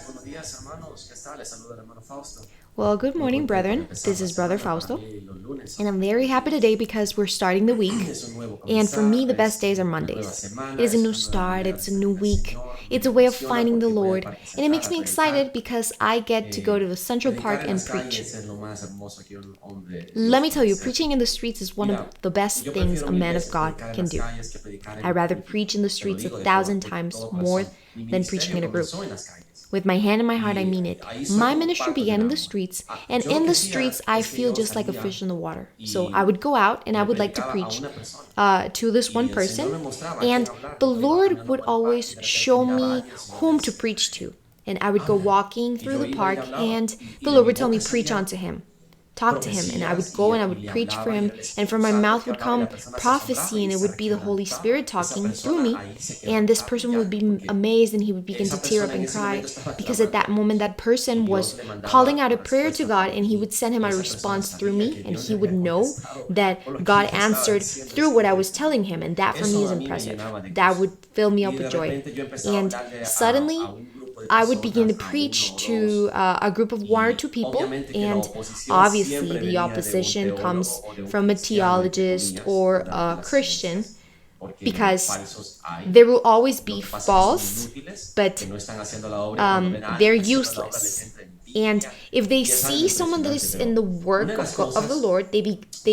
Buenos días, hermanos. ¿Qué tal? Les saluda el hermano Fausto. Well, good Muy morning, contento de brethren. empezar This la is Brother semana. Para Fausto, mí los lunes and I'm very happy today because we're starting the week. es un nuevo And for me, comenzar, the best es days are una nueva Mondays. semana, It is a es new una nueva start, manera de it's a new servir al week, Señor. it's Me a way of emociona finding the porque voy al Lord, parque and it central makes a me predicar. excited because I get to go to the Central Predicar Park en and las preach. calles es lo más hermoso que un hombre de Let Dios me tell puede you, hacer. preaching in the streets is one of Mira, the best yo things prefiero a mil man of veces God predicar en can las do. calles que predicar en I'd un rather púlpito. preach in the Te lo streets digo de 1,000 todo, de times todo more corazón. Mi than preaching ministerio in a group. comenzó en las calles. With my hand in my heart, I Y mean it. ahí soy My como ministry parte del began in the agua. streets, and Yo lo in que the hacía streets, I es que feel yo just like a salía fish in the water. So I y would go out and I le would like to predicaba a preach una persona. to this one Y el Señor person, me mostraba a quién and hablar. the Yo iba Lord caminando would por el parque y always de repente show miraba a me alguien, el Señor me whom to decía, preach to. And I would go habla. walking Y through yo the iba y le park, hablaba and y the de Lord mi would tell me, boca preach salían onto him. Talk to him, and I would profecías go and I y would le preach for hablaba y him, era el and Espíritu from my Santo mouth que would hablaba y la come persona se asombraba prophecy, y and it se would be the Holy requebrantaba. Spirit Esa talking through persona me, ahí se and this quebrantaba en person would llanto be porque amazed, and he would begin esa to tear up persona en and ese cry, momento estaba because at that clamando moment that y person Dios was le calling mandaba out a la prayer to respuesta God, por and he mí. would send him a Esa persona response through sabía me, que and Dios le he would había know contestado por lo that que God yo estaba answered diciendo through ese what I was momento. telling him, and that for me Eso is a mí me impressive. llenaba de That gozo. would fill me Y up de with joy. repente yo empezaba a And hablarle a suddenly, un grupo de I would begin to personas, a uno preach o to dos, a group of one or y two people, obviamente que la and oposición obviously siempre the venía de un opposition teólogo comes o de un from a cristiano, entre theologist comillas, or ¿verdad? De a las Christian, iglesias, porque because falsos hay. there will always Lo be que pasa es que son false, inútiles, que but no están haciendo la obra y cuando ven a they're alguien haciendo la obra les useless. entra And envidia if they y es algo see someone that impresionante, is in pero the una work de las of the cosas Lord, they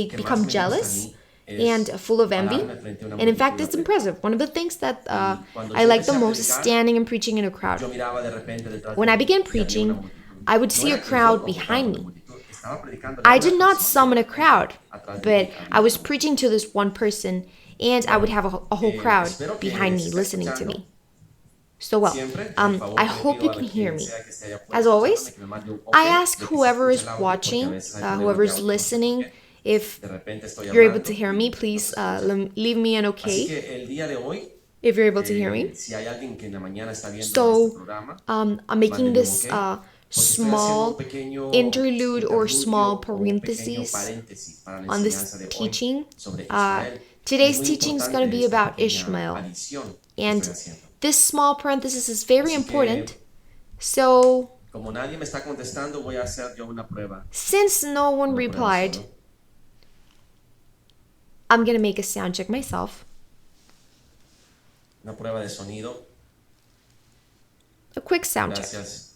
que más become me gusta a jealous mí and es full of envy. pararme frente a una And in fact, multitud a it's predicar. impressive. One of the things that Y cuando I yo like the empecé a most is predicar, standing and preaching in a crowd. yo miraba de repente detrás de When I mí began y había una preaching, multitud. I would No see a era que yo crowd convocaba behind una me. multitud, estaba predicándole a I una did not persona y summon de a crowd, repente atrás de but mí I había was una multitud. preaching to this one person, and I would Bueno, have a whole crowd espero behind que me se esté listening to escuchando. me. So well, Siempre, el I favor que le hope you pido can a hear quien me. sea que esté allá afuera As escuchándome always, que me mande un ok I ask de que se whoever escucha is el audio, porque a watching, veces hay problemas de whoever's audio, no sé por listening, qué. if De repente estoy you're able to hablando hear y me, de repente no please se escucha. leave me an Así okay que el día de hoy, if you're able to hear me. si hay alguien que en la mañana está viendo este So programa, I'm making mándeme un this ok, porque estoy haciendo un small pequeño interlude or small interludio o un pequeño parenthesis paréntesis para la on this enseñanza de hoy teaching. sobre Uh, Ismael. Y es today's muy teaching is going to importante be esta about pequeña Ishmael. adición que estoy And haciendo. this small parenthesis is very Así important. que, So, como nadie me está contestando, voy a hacer yo una prueba. since no one Una prueba replied, solo. I'm going to make a sound check myself. Una prueba de sonido. A quick sound check. Gracias.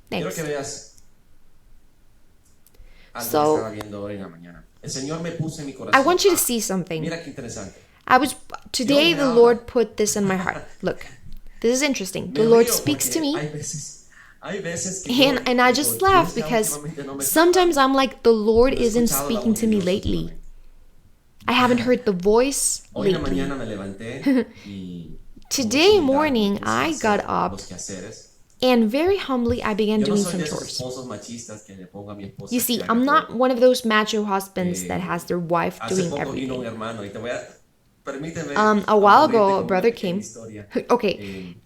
Quiero Thanks. que veas algo que So, estaba viendo hoy en la mañana. El Señor me puso en mi I corazón. want you to see something. Mira qué interesante. Today the Lord put this in my heart. Look, this is interesting. The Lord speaks to me, Hay veces que and I just laugh because sometimes I'm like, the Lord isn't speaking to me lately. I haven't heard the voice Hoy en la lately. mañana me levanté y Today morning I got up los quehaceres. and very humbly I began Yo no doing soy some de esos chores. esposos machistas que le pongo a mi esposa You que see, haga I'm not todo. one of those macho husbands that has their wife Hace doing poco vino un everything. hermano y te voy a permíteme A while aburrirte ago, a con una brother pequeña came. historia. Okay,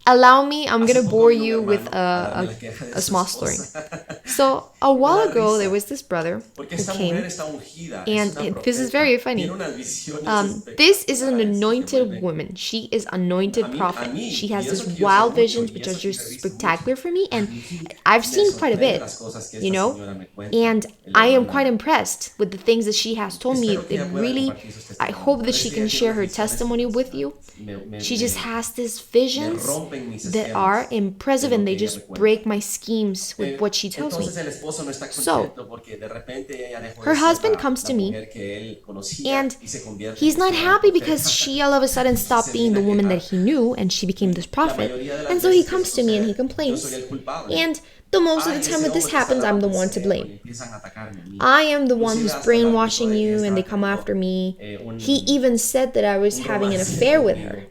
allow me, I'm Hace gonna poco bore vino un you with hermano a darme la a queja de a su small story. esposa. So, a Y me while da ago, risa, there was this brother porque who esta came, mujer está ungida, and es una this is profeta, very funny. tiene unas visiones This is an espectaculares que anointed vuelven woman. She is anointed a prophet. mí, She y has eso these que yo sé wild mucho, visions y which eso are que just he visto spectacular mucho. for me, A and mí I've me seen quite a sorprende bit, las cosas que you esta know, señora me cuenta, and el I am hermano. quite impressed with the things that she has told me. Espero que It ella pueda really, compartir sus I testimonios. hope that she Parece que can ella tiene share unas her visiones testimony with you. impresionantes. She just has these Me visions rompen mis that are esquemas de impressive lo and they que ella just me cuenta. break my schemes with what she tells me. Entonces el esposo no está So, contento porque de repente ella dejó her de ser husband comes la to me, mujer que él conocía and y se convierte he's en not su gran happy because profeta. she all of a sudden Se stopped being viene the a woman that quejar. he knew and she became this La prophet. mayoría de las And so he veces que eso comes to me and he sucede, yo complains. soy el culpable. And the most of Ay, the time ese that this hombre te está happens, I'm the lavando el one to cerebro y blame. empiezan a atacarme a mí. I am the one Inclusive who's hasta la acusó brainwashing de que you ella and they estaba come teniendo after me. un He even said that I was having an romance affair with conmigo. her.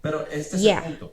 Pero este es el Yeah. punto.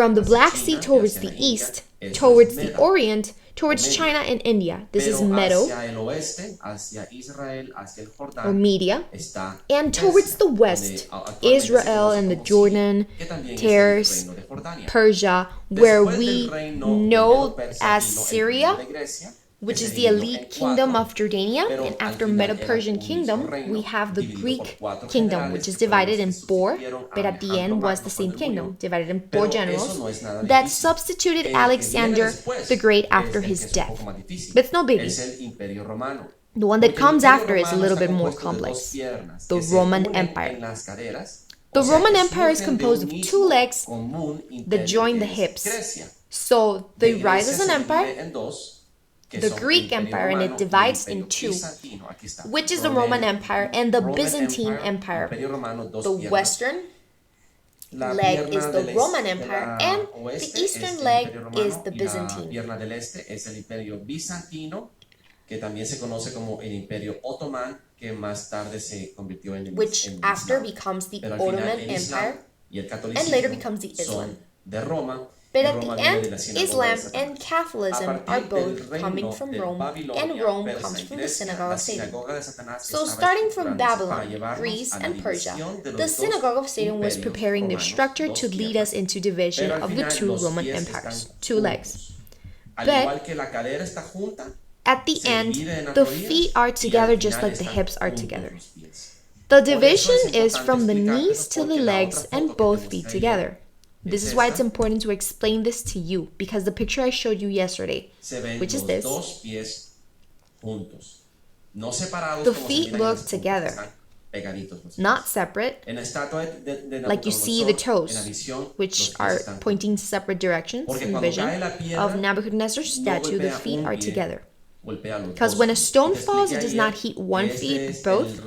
from the hacia Black China Sea y towards hacia the la India, east, eso es towards the Meda, Orient, towards Medio. China and India. This is Pero Medo hacia el oeste, hacia Israel, hacia el or Jordán, Media. está And towards Persia, the donde west, actualmente se Israel conoce and the como Siria, Jordan, que también es el Tars, reino de Jordania. Persia, where Después del we reino know Medo-Persa as vino el reino Syria, de Grecia, which is the elite kingdom of Jordania, and after Medo-Persian kingdom, we have the Greek kingdom, which is divided in four, but at the end was the same kingdom, divided in four generals, that substituted Alexander the Great after his death. But it's no biggie. The one that comes after is a little bit more complex, the Roman Empire. The Roman Empire is composed of two legs that join the hips. So they rise as an empire, the Greek Empire, and it divides in two, which is the Roman Empire and the Byzantine Empire. The western leg is the Roman Empire and the eastern leg is the Byzantine. Which after becomes the Ottoman Empire and later becomes the Islam. But at the end, Islam and Catholicism are both coming from Rome, and Rome comes from the Synagogue of Satan. So starting from Babylon, Greece, and Persia, the Synagogue of Satan was preparing their structure to lead us into division of the two Roman empires, two legs. But at the end, the feet are together just like the hips are together. The division is from the knees to the legs and both feet together. This is why it's important to explain this to you, because the picture I showed you yesterday, which is this, the feet look together, not separate, like you see the toes, which are pointing separate directions in the vision of Nebuchadnezzar's statue. The feet are together. Because when a stone falls, it does not hit one feet, but both.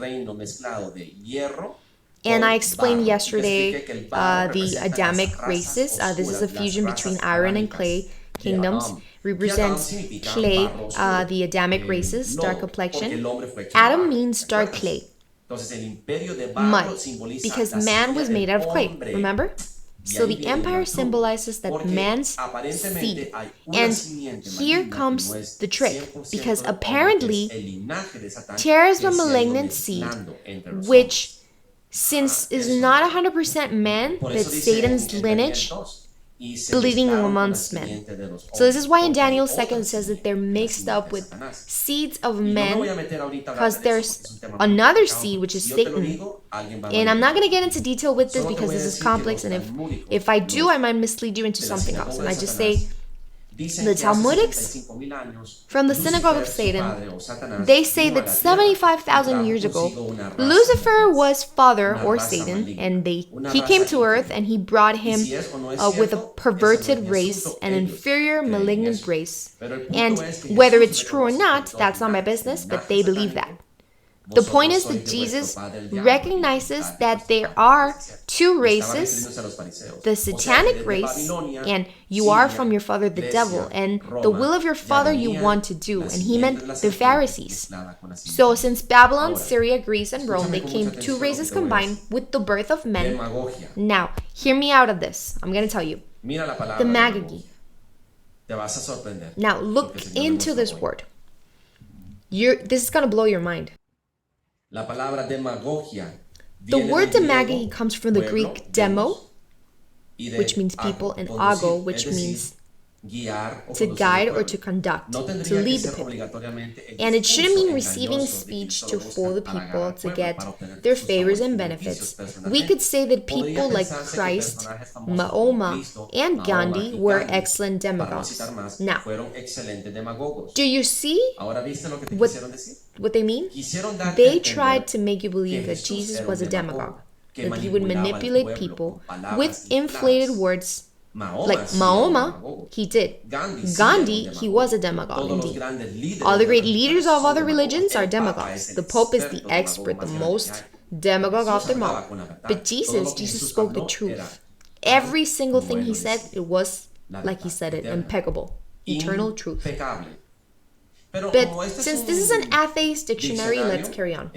And I explained yesterday the Adamic races. This is a fusion between iron and clay kingdoms. Represents clay, the Adamic races, dark complexion. Adam means dark clay, mud, because man was made out of clay, remember? So the empire symbolizes that man's seed. And here comes the trick, because apparently there is a malignant seed, which since is not 100% man, but Satan's lineage, bleeding amongst men. So this is why in Daniel 2 it says that they're mixed up with seeds of men, because there's another seed, which is Satan. And I'm not going to get into detail with this because this is complex, and if I do, I might mislead you into something else. And I just say, the Talmudics from the Synagogue of Satan, they say that 75,000 years ago, Lucifer was father, or Satan, and he came to earth and he brought him with a perverted race, an inferior malignant race. And whether it's true or not, that's not my business, but they believe that. The point is that Jesus recognizes that there are two races, the satanic race, and you are from your father the devil, and the will of your father you want to do, and he meant the Pharisees. So since Babylon, Syria, Greece, and Rome, they came two races combined with the birth of men. Now, hear me out of this. I'm going to tell you. The Magog. Now, look into this word. This is going to blow your mind. The word demagogy comes from the Greek demo, which means people, and ago, which means to guide or to conduct, to lead the people. And it shouldn't mean receiving speech to fool the people to get their favors and benefits. We could say that people like Christ, Mahoma, and Gandhi were excellent demagogues. Now, do you see what they mean? They tried to make you believe that Jesus was a demagogue, that he would manipulate people with inflated words. Like Mahoma, he did. Gandhi, he was a demagogue indeed. All the great leaders of other religions are demagogues. The Pope is the expert, the most demagogue of them all. But Jesus spoke the truth. Every single thing he said, it was like he said it, impeccable, eternal truth. But since this is an atheist dictionary, let's carry on.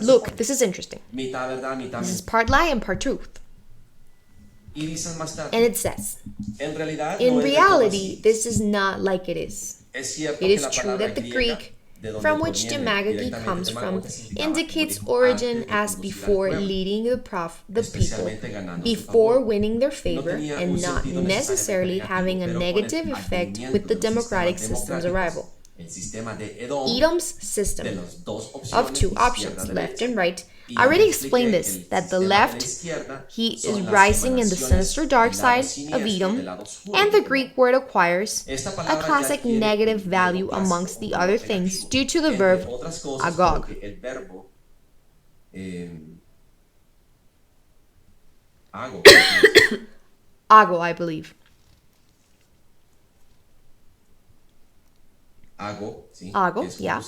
Look, this is interesting. This is part lie and part truth. And it says, in reality, this is not like it is. It is true that the Greek from which demagogy comes from, indicates origin as before leading the people, before winning their favor, and not necessarily having a negative effect with the democratic system's arrival. Edom's system of two options, left and right. I already explained this, that the left, he is rising in the sinister dark side of Edom, and the Greek word acquires a classic negative value amongst the other things due to the verb agog. Ago, I believe. Ago, yeah.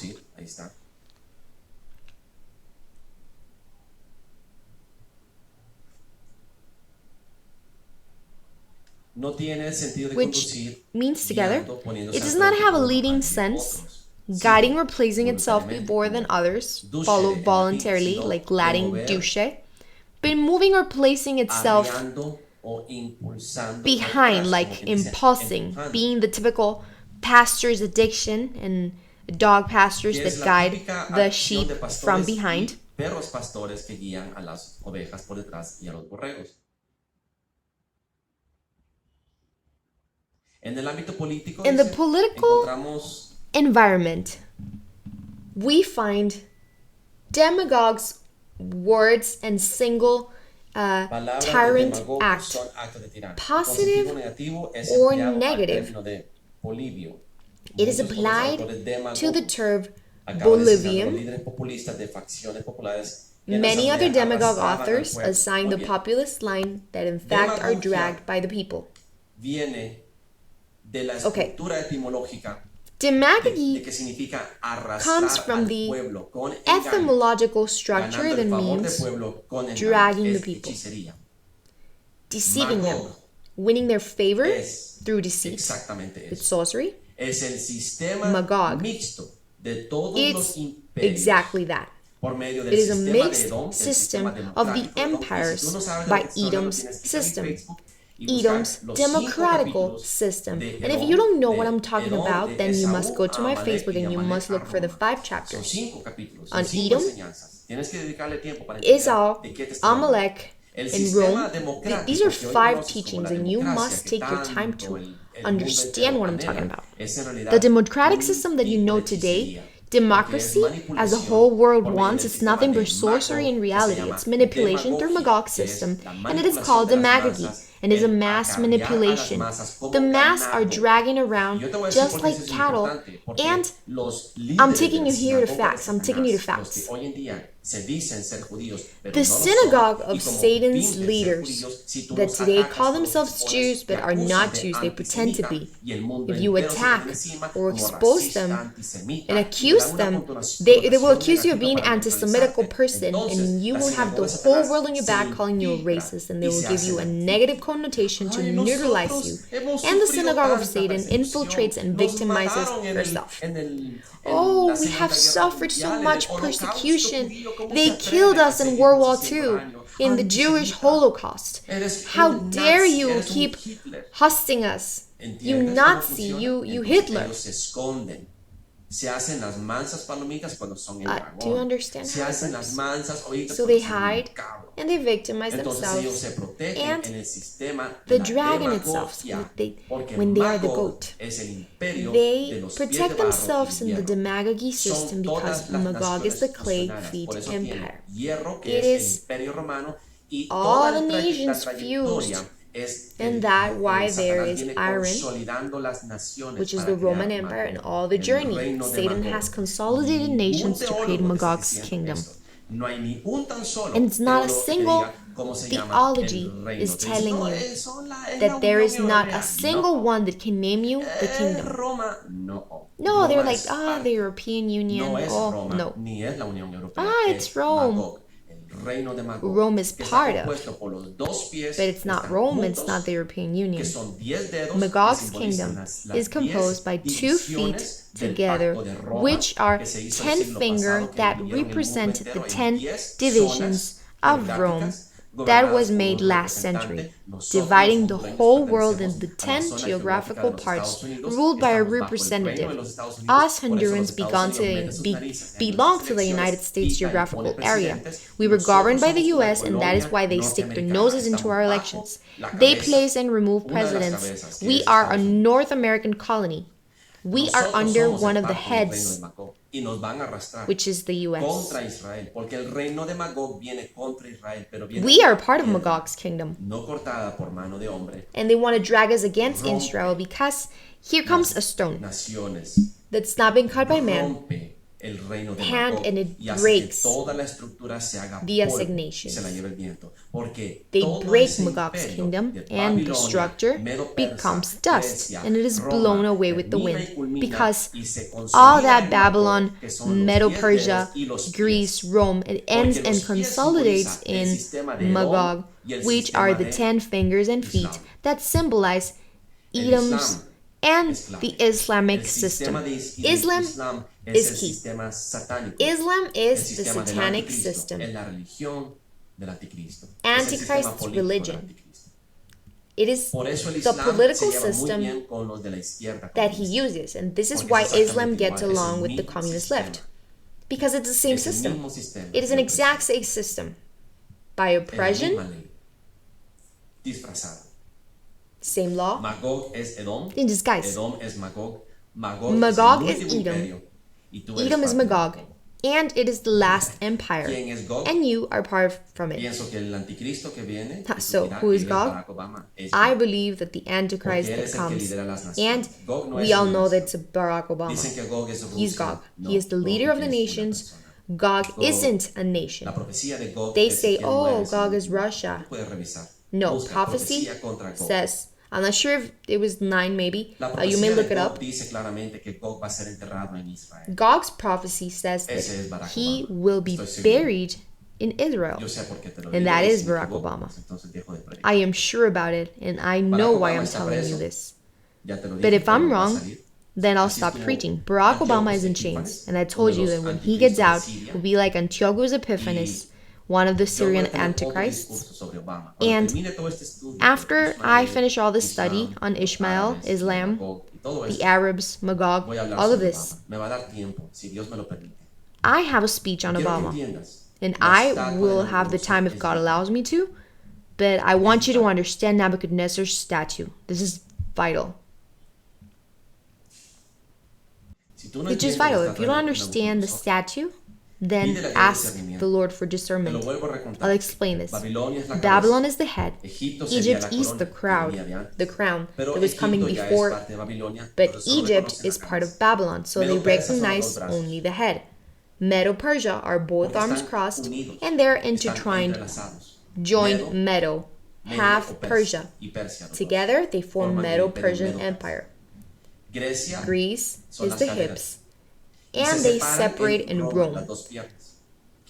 Which means together, it does not have a leading sense, guiding or placing itself before than others, followed voluntarily, like Latin duce, but moving or placing itself behind, like impulsing, being the typical pastor's addiction and dog pastors that guide the sheep from behind. In the political environment, we find demagogues' words and single tyrant act, positive or negative. It is applied to the term Bolivian. Many other demagogue authors assign the populist line that in fact are dragged by the people. Okay. Demagogy comes from the etymological structure that means dragging the people, deceiving them, winning their favor through deceit, with sorcery. Magog. It's exactly that. It is a mixed system of the empires by Edom's system. Edom's democratical system. And if you don't know what I'm talking about, then you must go to my Facebook and you must look for the 5 chapters on Edom, Esau, Amalek, and Rome. These are 5 teachings, and you must take your time to understand what I'm talking about. The democratic system that you know today, democracy as the whole world wants, is nothing but sorcery in reality. It's manipulation through Magog's system, and it is called demagogy, and is a mass manipulation. The mass are dragging around just like cattle, and I'm taking you here to facts. The synagogue of Satan's leaders that today call themselves Jews but are not Jews, they pretend to be. If you attack or expose them and accuse them, they will accuse you of being an anti-Semitical person, and you will have the whole world on your back calling you a racist, and they will give you a negative connotation to neutralize you. And the synagogue of Satan infiltrates and victimizes herself. Oh, we have suffered so much persecution. They killed us in World War II, in the Jewish Holocaust. How dare you keep hosting us? You Nazi, you Hitler. Do you understand how it works? So they hide and they victimize themselves and the dragon itself. When they are the goat, they protect themselves in the demagogy system because Magog is the clay-feet empire. It is all the nations fused. And that why there is iron, which is the Roman Empire, and all the journey. Satan has consolidated nations to create Magog's kingdom. And it's not a single theology is telling you that there is not a single one that can name you the kingdom. No, they're like, the European Union. Oh, no. It's Rome. Rome is part of, but it's not Rome, it's not the European Union. Magog's kingdom is composed by 2 feet together, which are 10 fingers that represent the 10 divisions of Rome, that was made last century, dividing the whole world into 10 geographical parts ruled by a representative. Us Hondurans belong to the United States geographical area. We were governed by the US, and that is why they stick their noses into our elections. They place and remove presidents. We are a North American colony. We are under one of the heads, which is the US. We are part of Magog's kingdom. And they want to drag us against Israel because here comes a stone that's not been cut by man, hand, and it breaks the assignation. They break Magog's kingdom, and the structure becomes dust, and it is blown away with the wind, because all that Babylon, Medo-Persia, Greece, Rome, it ends and consolidates in Magog, which are the 10 fingers and feet that symbolize Edom's and the Islamic system. Islam is key. Islam is the satanic system. Antichrist's religion. It is the political system that he uses, and this is why Islam gets along with the communist left. Because it's the same system. It is an exact same system. By oppression, same law, Magog es Edom. in disguise. Edom es Magog. Magog is Edom. Edom is Magog. And it is the last empire. And you are part from it. So, who is Gog? I believe that the Antichrist that comes. And we all know that it's Barack Obama. He's Gog. He is the leader of the nations. Gog isn't a nation. They say, oh, Gog is Russia. No, prophecy says, I'm not sure if it was 9 maybe, you may look it up. Gog's prophecy says that he will be buried in Israel, and that is Barack Obama. I am sure about it, and I know why I'm telling you this. But if I'm wrong, then I'll stop preaching. Barack Obama is in chains, and I told you that when he gets out, it will be like Antiochus Epiphanes, one of the Syrian antichrists. And after I finish all this study on Ishmael, Islam, the Arabs, Magog, all of this, I have a speech on Obama. And I will have the time if God allows me to. But I want you to understand Nebuchadnezzar's statue. This is vital. It's just vital. If you don't understand the statue, then ask the Lord for discernment. I'll explain this. Babylon is the head. Egypt is the crown that was coming before. But Egypt is part of Babylon, so they recognize only the head. Medo-Persia are both arms crossed, and they're intertwined, joined Medo, half Persia. Together, they form Medo-Persian Empire. Greece is the hips, and they separate in Rome.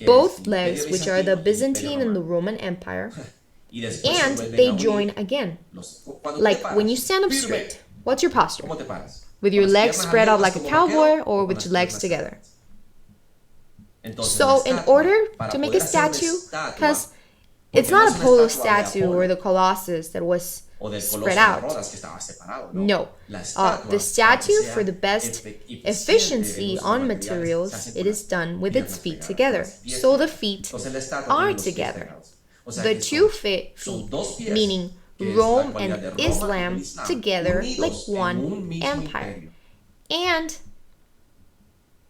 Both legs, which are the Byzantine and the Roman Empire, and they join again. Like when you stand up straight, what's your posture? With your legs spread out like a cowboy, or with your legs together? So in order to make a statue, because it's not a polo statue or the Colossus that was spread out. No. The statue, for the best efficiency on materials, it is done with its feet together. So the feet are together. The 2 feet, meaning Rome and Islam, together like one empire. And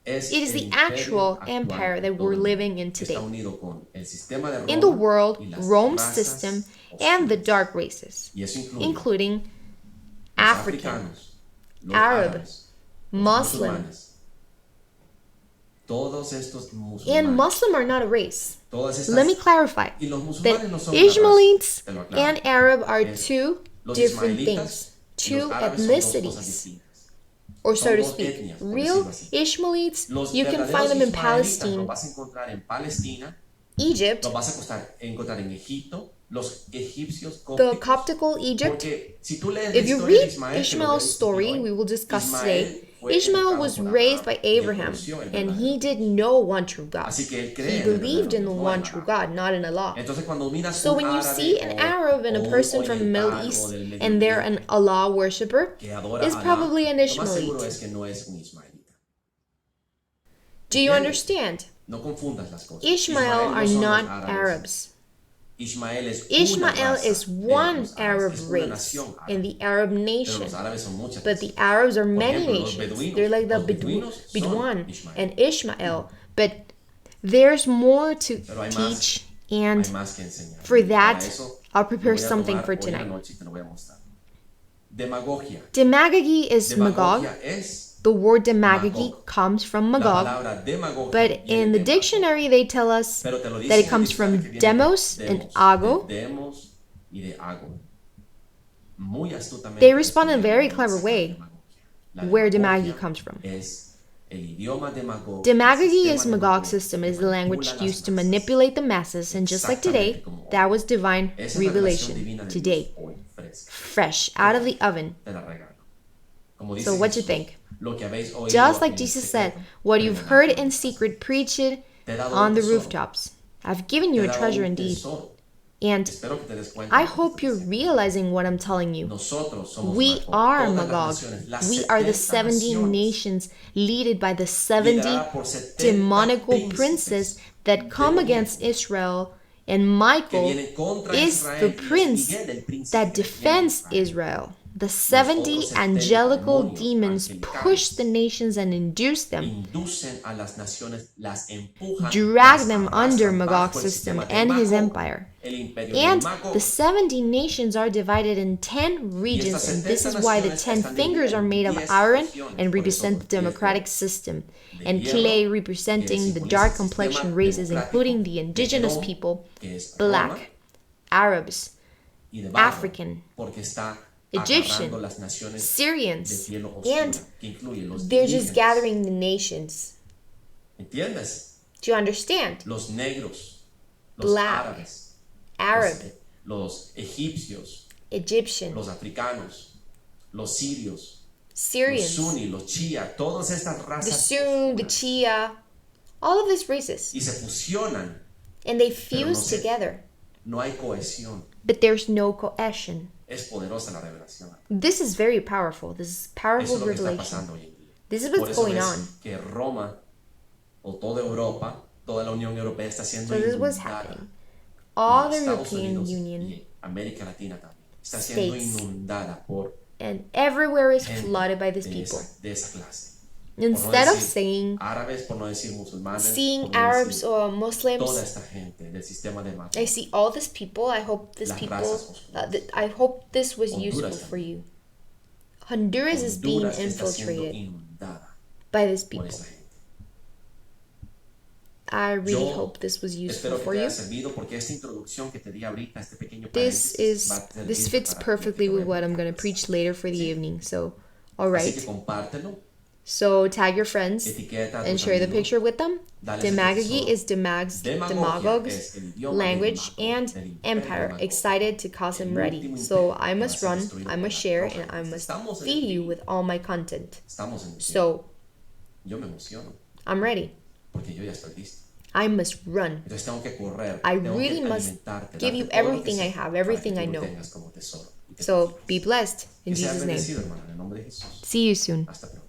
it is the actual empire that we're living in today. In the world, Rome's system and the dark races, including African, Arab, Muslim. And Muslim are not a race. Let me clarify that Ishmaelites and Arab are 2 different things, 2 ethnicities. Or so to speak, real Ishmaelites, you can find them in Palestine, Egypt, los egipcios The cópticos. Coptical Egypt. Porque si tú lees la If you historia de read Ismael, que lo voy a Ishmael's discutir story, hoy, we will discuss Ismael today, fue Ishmael educado was por raised by Abraham y él Abraham, conoció el and verdadero he Dios. did know one true God. Así que él He cree en el believed verdadero in the Dios, no one en true Allah. God, not in Allah. Entonces cuando miras So un when you árabe see an Arab and a o un person from the Middle oriental o East del Medio and they're Oriente an Allah worshipper, que adora is a Alá, probably an lo más seguro Ishmaelite. es que no es un ismaelita. Do you ¿Entiendes? understand? No confundas las cosas. Ishmael Ismael are no son not los árabes. Arabs. Ismael es una Ishmael raza is de one los árabes, Arab es una race nación árabe. in the Arab Pero nation. los árabes son muchas But the naciones. Arabs are Por many ejemplo, los nations. beduinos. They're like the Los beduinos son Bedouin Ismael. and Ishmael. But there's more to Pero hay teach, hay and más que enseñar. for Para that, eso, I'll lo prepare voy a something tomar for hoy en la tonight. noche y te lo voy a mostrar. Demagogia. Demagogy is Magog. Demagogia es The word demagogy Magog. comes from La Magog. palabra demagogia But viene in the de Magog. dictionary, they tell us Pero te lo dice that it en el comes from diccionario que viene demos de and demos, ago. de demos y de ago. Muy astutamente They respond in a estudiaron very dónde clever sacar way demagogia. La where demagogia demagogy comes from. es el idioma de Magog, Demagogy el is sistema de Magog's Magog, system. que It is the language manipula las used to masas. manipulate the masses, and just like today, Exactamente como hoy. that was divine Esa es la revelación revelation divina de today, Dios hoy, fresca. fresh out of the oven. Te la regalo. Como dice So what you Jesús, think? lo que habéis oído Just like en Jesus secreto, said, what you've prégonadlo heard en in voz secret, preach it Te he dado on un the tesoro. rooftops. I've given you Te he a dado treasure un indeed. tesoro. And Espero que te des cuenta I de lo que hope te you're estoy diciendo. realizing what I'm telling you. Nosotros somos We Magog. are Todas las Magog. naciones, las We are the 70 70 naciones, nations led by the 70 liderada por 70 demonical princes that come against Israel, and que Michael vienen contra is Israel, the y es prince Miguel, el príncipe that que defiende defends Israel. Israel. The 70 Los otros 70 angelical demonios demons angelicales push the nations and induce them, inducen a las naciones, las empujan, drag las them arrastran under bajo Magog's el system sistema de and his Magog, empire. el imperio And de Magog. the 70 nations are divided in 10 regions, and this is why the 10 fingers are made of iron and represent the democratic system, and clay representing the dark complexion races, including the indigenous people, black, Arabs, y de barro, African, porque está Egyptian, agarrando las naciones de Syrians, piel oscura, and que incluye los they're just indígenas. gathering the nations. ¿Entiendes? Do you understand? Los negros, los Black, árabes, Arab, los egipcios, Egyptian, los africanos, los sirios, los Syrians, sunni, los chía, todas estas the razas Sun, the oscuras, Chia, all of these races. y se fusionan. And they Pero no fuse se- together. No hay cohesión. But there's no cohesion. Es poderosa la revelación. This is very powerful. This is Eso powerful es lo que está revelation. pasando hoy en día. This is Por what's eso going ves on. que Roma o toda Europa, toda la Unión Europea está siendo So this is what's inundada. happening. All Y the Estados European Unidos Union y América Latina también está siendo States. inundada por and everywhere is gente flooded by these de people. de esa clase. Instead por no of decir saying, árabes, por no decir musulmanes, seeing por no Arabs decir or toda Muslims, esta gente del sistema de Magog. I see all these people. I hope this Las people. razas oscuras. I hope this was Honduras useful también. for you. Honduras is being Honduras está siendo infiltrated inundada by these por people. esta gente. I really Yo hope this was useful Espero que for te you. haya servido porque esta introducción que te di ahorita, este pequeño This paréntesis, va a servir this fits para perfectly lo que with what I'm te voy a going to preach later for the Sí. evening. So, all Así right. que compártelo, So tag your friends etiqueta a and tus share the amigos, picture with them. dales el Demagogy tesoro. is Demagog's es el idioma language de Magog, and del imperio empire. Magog. Excited to cause him El ready. último So imperio I must para ser run, destruido I por must la share, roja. and I must Estamos en feed el you fin. with all my content. Estamos en el fin. So Yo me emociono I'm ready. porque yo ya estoy listo. I must run. Entonces tengo que correr, I tengo really que must alimentarte, give darte you todo lo que everything I sé have, para everything que I tú lo know. tengas como tesoro y que So te be blessed in Que seas Jesus' name. bendecido, hermano, en el nombre de Jesús. See you soon. Hasta pronto.